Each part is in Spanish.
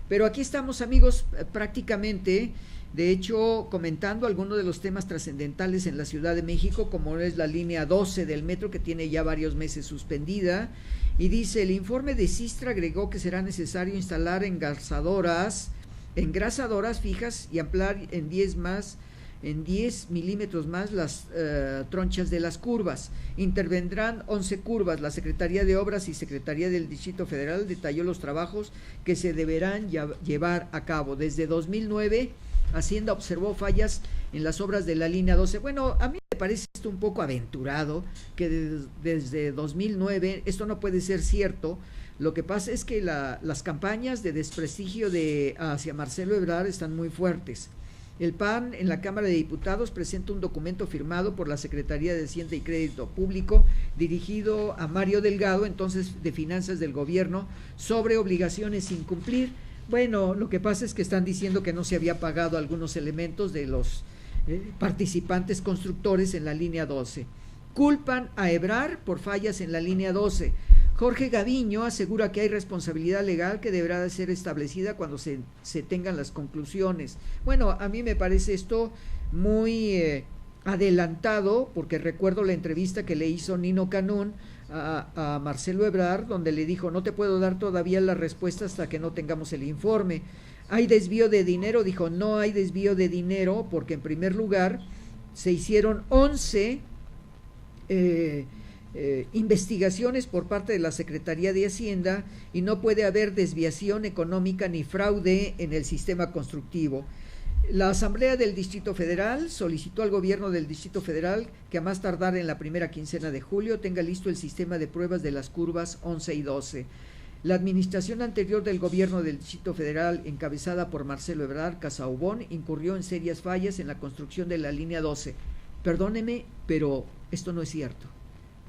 Pero aquí estamos, amigos, prácticamente, de hecho, comentando algunos de los temas trascendentales en la Ciudad de México, como es la línea 12 del metro, que tiene ya varios meses suspendida, y dice, el informe de Sistra agregó que será necesario instalar engrasadoras fijas y ampliar en 10 milímetros más las tronchas de las curvas. Intervendrán 11 curvas. La Secretaría de Obras y Secretaría del Distrito Federal detalló los trabajos que se deberán llevar a cabo. Desde 2009, Hacienda observó fallas en las obras de la línea 12. Bueno, a mí me parece esto un poco aventurado, que desde 2009, esto no puede ser cierto. Lo que pasa es que las campañas de desprestigio hacia Marcelo Ebrard están muy fuertes. El PAN en la Cámara de Diputados presenta un documento firmado por la Secretaría de Hacienda y Crédito Público dirigido a Mario Delgado, entonces de Finanzas del Gobierno, sobre obligaciones sin cumplir. Bueno, lo que pasa es que están diciendo que no se había pagado algunos elementos de los participantes constructores en la línea 12. Culpan a Ebrard por fallas en la línea 12. Jorge Gaviño asegura que hay responsabilidad legal que deberá ser establecida cuando se tengan las conclusiones. Bueno, a mí me parece esto muy adelantado, porque recuerdo la entrevista que le hizo Nino Canún a Marcelo Ebrard, donde le dijo, no te puedo dar todavía la respuesta hasta que no tengamos el informe. ¿Hay desvío de dinero? Dijo, no hay desvío de dinero, porque en primer lugar se hicieron 11 investigaciones por parte de la Secretaría de Hacienda y no puede haber desviación económica ni fraude en el sistema constructivo. La Asamblea del Distrito Federal solicitó al gobierno del Distrito Federal que a más tardar en la primera quincena de julio tenga listo el sistema de pruebas de las curvas 11 y 12. La administración anterior del gobierno del Distrito Federal, encabezada por Marcelo Ebrard Casaubon, incurrió en serias fallas en la construcción de la línea 12. Perdóneme, pero esto no es cierto,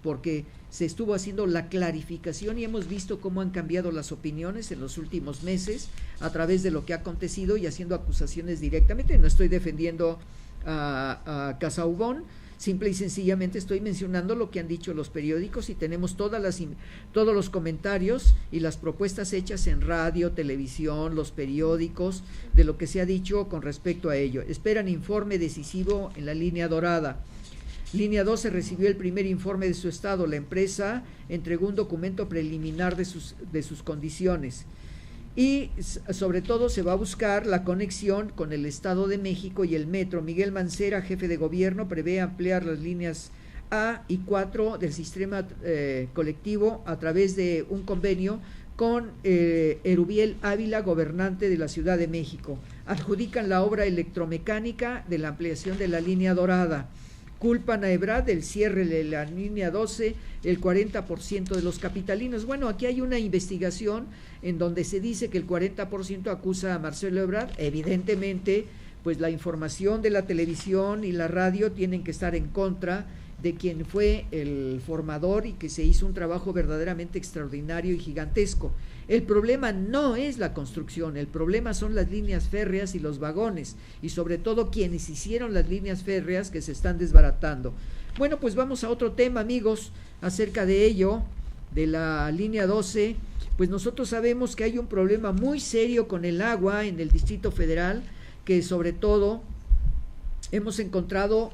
porque se estuvo haciendo la clarificación y hemos visto cómo han cambiado las opiniones en los últimos meses a través de lo que ha acontecido y haciendo acusaciones directamente. No estoy defendiendo a Casaubon, simple y sencillamente estoy mencionando lo que han dicho los periódicos y tenemos todos los comentarios y las propuestas hechas en radio, televisión, los periódicos, de lo que se ha dicho con respecto a ello. Esperan informe decisivo en la línea dorada. Línea 12 recibió el primer informe de su estado. La empresa entregó un documento preliminar de sus condiciones. Y sobre todo se va a buscar la conexión con el Estado de México y el metro. Miguel Mancera, jefe de gobierno, prevé ampliar las líneas A y 4 del sistema colectivo a través de un convenio con Erubiel Ávila, gobernante de la Ciudad de México. Adjudican la obra electromecánica de la ampliación de la línea dorada. Culpan a Ebrard del cierre de la línea 12, el 40% de los capitalinos. Bueno, aquí hay una investigación en donde se dice que el 40% acusa a Marcelo Ebrard. Evidentemente, pues la información de la televisión y la radio tienen que estar en contra de quien fue el formador y que se hizo un trabajo verdaderamente extraordinario y gigantesco. El problema no es la construcción, el problema son las líneas férreas y los vagones, y sobre todo quienes hicieron las líneas férreas que se están desbaratando. Bueno, pues vamos a otro tema, amigos, acerca de ello, de la línea 12. Pues nosotros sabemos que hay un problema muy serio con el agua en el Distrito Federal, que sobre todo hemos encontrado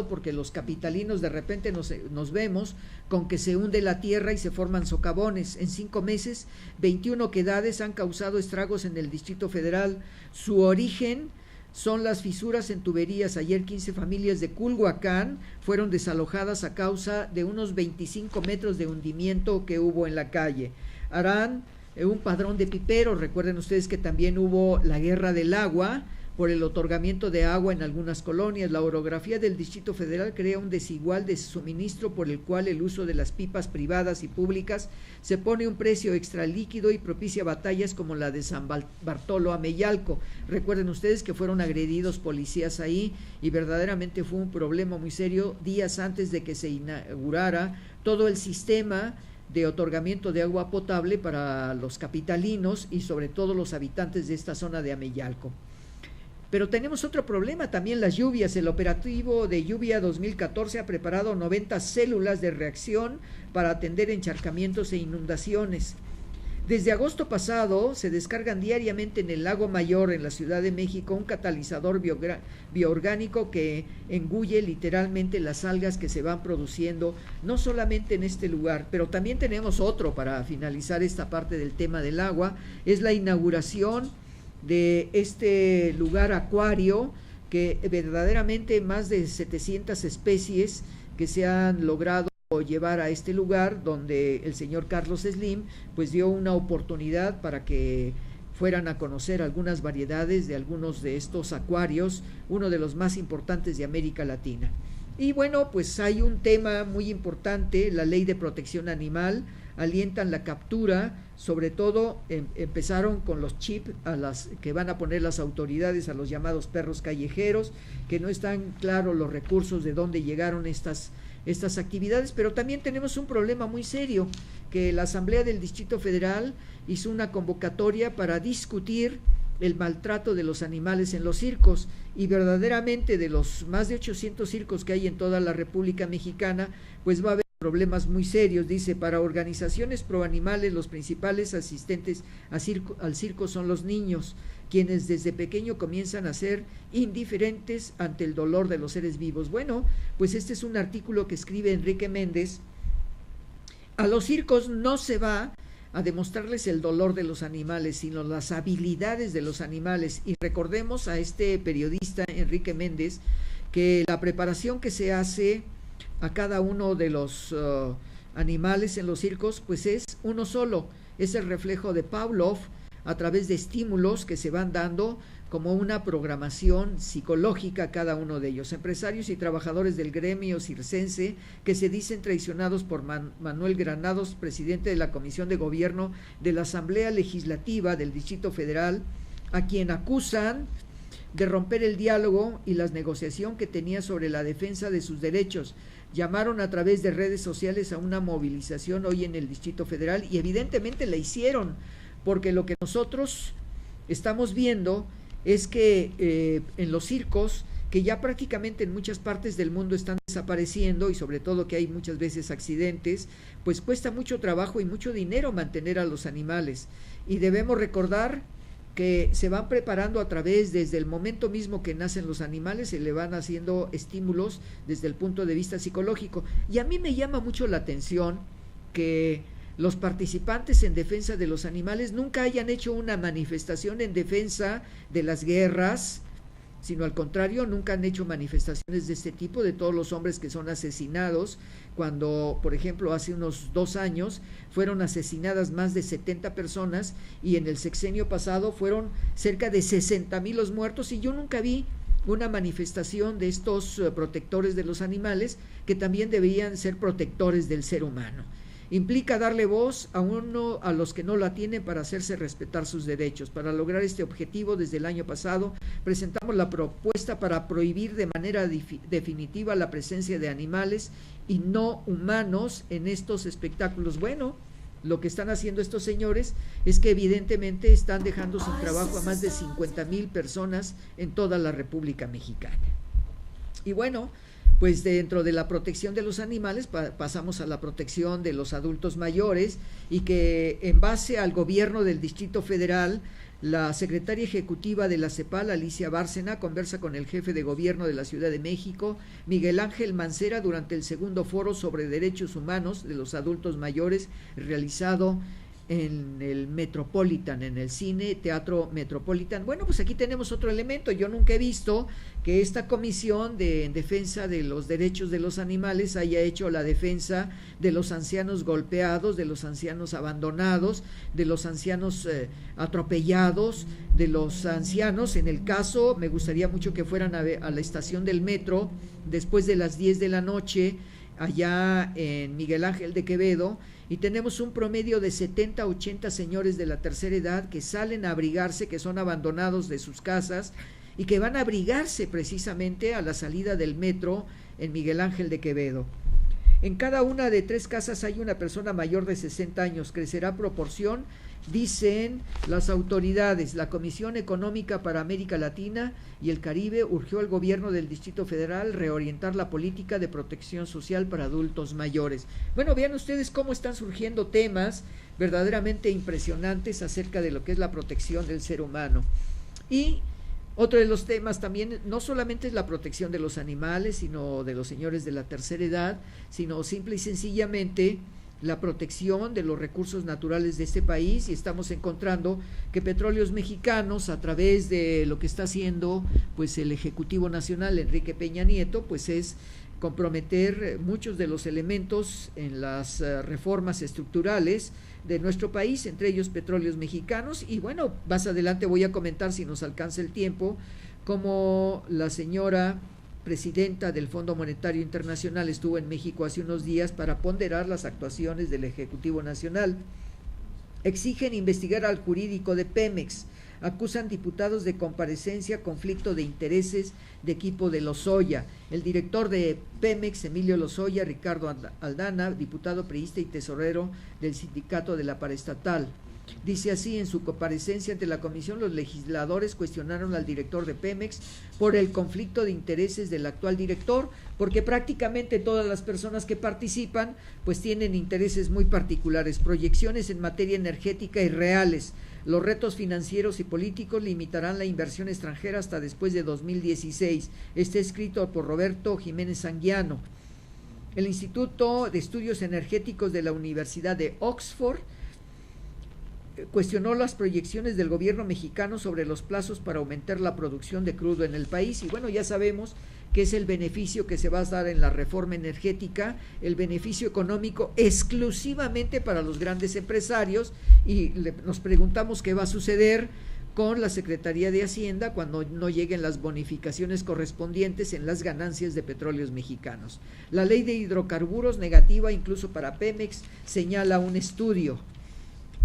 porque los capitalinos de repente nos vemos con que se hunde la tierra y se forman socavones. En 5 meses, 21 quedades han causado estragos en el Distrito Federal. Su origen son las fisuras en tuberías. Ayer 15 familias de Culhuacán fueron desalojadas a causa de unos 25 metros de hundimiento que hubo en la calle. Harán un padrón de piperos. Recuerden ustedes que también hubo la guerra del agua por el otorgamiento de agua en algunas colonias. La orografía del Distrito Federal crea un desigual de suministro por el cual el uso de las pipas privadas y públicas se pone un precio extra líquido y propicia batallas como la de San Bartolo Ameyalco. Recuerden ustedes que fueron agredidos policías ahí y verdaderamente fue un problema muy serio días antes de que se inaugurara todo el sistema de otorgamiento de agua potable para los capitalinos y sobre todo los habitantes de esta zona de Ameyalco. Pero tenemos otro problema también, las lluvias. El operativo de lluvia 2014 ha preparado 90 células de reacción para atender encharcamientos e inundaciones. Desde agosto pasado se descargan diariamente en el Lago Mayor, en la Ciudad de México, un catalizador bioorgánico que engulle literalmente las algas que se van produciendo, no solamente en este lugar, pero también tenemos otro para finalizar esta parte del tema del agua, es la inauguración de este lugar acuario, que verdaderamente más de 700 especies que se han logrado llevar a este lugar, donde el señor Carlos Slim pues dio una oportunidad para que fueran a conocer algunas variedades de algunos de estos acuarios, uno de los más importantes de América Latina. Y bueno, pues hay un tema muy importante, la ley de protección animal, alientan la captura, sobre todo empezaron con los chips a las que van a poner las autoridades a los llamados perros callejeros, que no están claros los recursos de dónde llegaron estas actividades, pero también tenemos un problema muy serio, que la Asamblea del Distrito Federal hizo una convocatoria para discutir el maltrato de los animales en los circos, y verdaderamente de los más de 800 circos que hay en toda la República Mexicana, pues va a haber problemas muy serios. Dice, para organizaciones pro animales, los principales asistentes al circo son los niños, quienes desde pequeño comienzan a ser indiferentes ante el dolor de los seres vivos. Bueno, pues este es un artículo que escribe Enrique Méndez. A los circos no se va a demostrarles el dolor de los animales, sino las habilidades de los animales. Y recordemos a este periodista Enrique Méndez que la preparación que se hace a cada uno de los animales en los circos, pues es uno solo, es el reflejo de Pavlov a través de estímulos que se van dando como una programación psicológica a cada uno de ellos. Empresarios y trabajadores del gremio circense que se dicen traicionados por Manuel Granados, presidente de la Comisión de Gobierno de la Asamblea Legislativa del Distrito Federal, a quien acusan de romper el diálogo y la negociación que tenía sobre la defensa de sus derechos. Llamaron a través de redes sociales a una movilización hoy en el Distrito Federal, y evidentemente la hicieron, porque lo que nosotros estamos viendo es que en los circos, que ya prácticamente en muchas partes del mundo están desapareciendo, y sobre todo que hay muchas veces accidentes, pues cuesta mucho trabajo y mucho dinero mantener a los animales, y debemos recordar que se van preparando a través, desde el momento mismo que nacen los animales, se le van haciendo estímulos desde el punto de vista psicológico. Y a mí me llama mucho la atención que los participantes en defensa de los animales nunca hayan hecho una manifestación en defensa de las guerras, sino al contrario, nunca han hecho manifestaciones de este tipo, de todos los hombres que son asesinados, cuando, por ejemplo, hace unos 2 años fueron asesinadas más de 70 personas, y en el sexenio pasado fueron cerca de 60,000 los muertos, y yo nunca vi una manifestación de estos protectores de los animales, que también deberían ser protectores del ser humano. Implica darle voz a los que no la tienen, para hacerse respetar sus derechos. Para lograr este objetivo, desde el año pasado presentamos la propuesta para prohibir de manera definitiva la presencia de animales y no humanos en estos espectáculos. Bueno, lo que están haciendo estos señores es que evidentemente están dejando sin trabajo a más de 50,000 personas en toda la República Mexicana. Y bueno, pues dentro de la protección de los animales pasamos a la protección de los adultos mayores, y que en base al gobierno del Distrito Federal, la secretaria ejecutiva de la CEPAL, Alicia Bárcena, conversa con el jefe de gobierno de la Ciudad de México, Miguel Ángel Mancera, durante el segundo foro sobre derechos humanos de los adultos mayores, realizado en el Metropolitan, en el Cine Teatro Metropolitan. Bueno, pues aquí tenemos otro elemento. Yo nunca he visto que esta comisión en defensa de los derechos de los animales haya hecho la defensa de los ancianos golpeados, de los ancianos abandonados, de los ancianos atropellados, de los ancianos. En el caso, me gustaría mucho que fueran a la estación del metro después de las 10 de la noche, allá en Miguel Ángel de Quevedo, y tenemos un promedio de 70 a 80 señores de la tercera edad que salen a abrigarse, que son abandonados de sus casas, y que van a abrigarse precisamente a la salida del metro en Miguel Ángel de Quevedo. En cada una de 3 casas hay una persona mayor de 60 años, crecerá proporción Dicen las autoridades, la Comisión Económica para América Latina y el Caribe urgió al gobierno del Distrito Federal reorientar la política de protección social para adultos mayores. Bueno, vean ustedes cómo están surgiendo temas verdaderamente impresionantes acerca de lo que es la protección del ser humano. Y otro de los temas también no solamente es la protección de los animales, sino de los señores de la tercera edad, sino simple y sencillamente la protección de los recursos naturales de este país, y estamos encontrando que Petróleos Mexicanos, a través de lo que está haciendo pues el Ejecutivo Nacional, Enrique Peña Nieto, pues es comprometer muchos de los elementos en las reformas estructurales de nuestro país, entre ellos Petróleos Mexicanos. Y bueno, más adelante voy a comentar, si nos alcanza el tiempo, como la señora presidenta del Fondo Monetario Internacional estuvo en México hace unos días para ponderar las actuaciones del Ejecutivo Nacional. Exigen investigar al jurídico de Pemex, acusan diputados de comparecencia, conflicto de intereses de equipo de Lozoya. El director de Pemex, Emilio Lozoya, Ricardo Aldana, diputado priista y tesorero del sindicato de la paraestatal. Dice así: en su comparecencia ante la comisión, los legisladores cuestionaron al director de Pemex por el conflicto de intereses del actual director, porque prácticamente todas las personas que participan pues tienen intereses muy particulares, proyecciones en materia energética irreales. Los retos financieros y políticos limitarán la inversión extranjera hasta después de 2016. Está escrito por Roberto Jiménez Anguiano. El Instituto de Estudios Energéticos de la Universidad de Oxford cuestionó las proyecciones del gobierno mexicano sobre los plazos para aumentar la producción de crudo en el país. Y bueno, ya sabemos que es el beneficio que se va a dar en la reforma energética, el beneficio económico exclusivamente para los grandes empresarios, y nos preguntamos qué va a suceder con la Secretaría de Hacienda cuando no lleguen las bonificaciones correspondientes en las ganancias de Petróleos Mexicanos. La ley de hidrocarburos negativa incluso para Pemex, señala un estudio.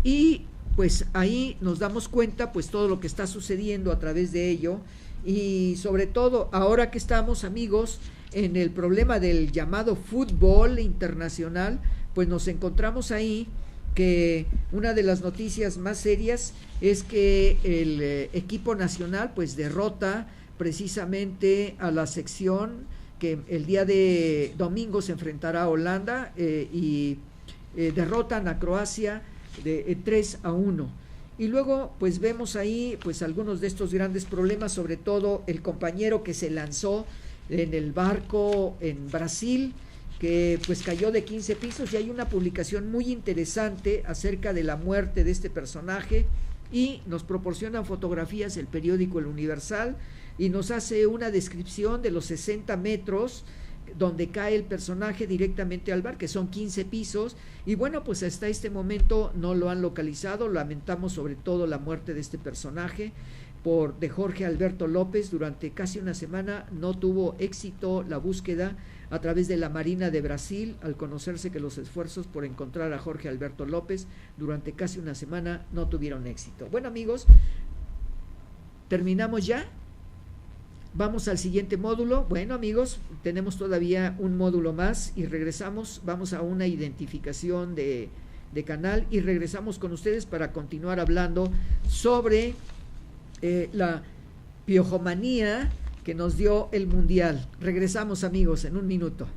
Y pues ahí nos damos cuenta pues todo lo que está sucediendo a través de ello, y sobre todo ahora que estamos, amigos, en el problema del llamado fútbol internacional, pues nos encontramos ahí que una de las noticias más serias es que el equipo nacional pues derrota precisamente a la sección que el día de domingo se enfrentará a Holanda, y derrotan a Croacia de 3-1. Y luego pues vemos ahí pues algunos de estos grandes problemas, sobre todo el compañero que se lanzó en el barco en Brasil, que pues cayó de 15 pisos, y hay una publicación muy interesante acerca de la muerte de este personaje, y nos proporcionan fotografías el periódico El Universal, y nos hace una descripción de los 60 metros donde cae el personaje directamente al bar, que son 15 pisos, y bueno, pues hasta este momento no lo han localizado. Lamentamos sobre todo la muerte de este personaje, de Jorge Alberto López. Durante casi una semana no tuvo éxito la búsqueda a través de la Marina de Brasil, al conocerse que los esfuerzos por encontrar a Jorge Alberto López durante casi una semana no tuvieron éxito. Bueno, amigos, terminamos ya. Vamos al siguiente módulo. Bueno, amigos, tenemos todavía un módulo más y regresamos. Vamos a una identificación de canal y regresamos con ustedes para continuar hablando sobre la piojomanía que nos dio el Mundial. Regresamos, amigos, en un minuto.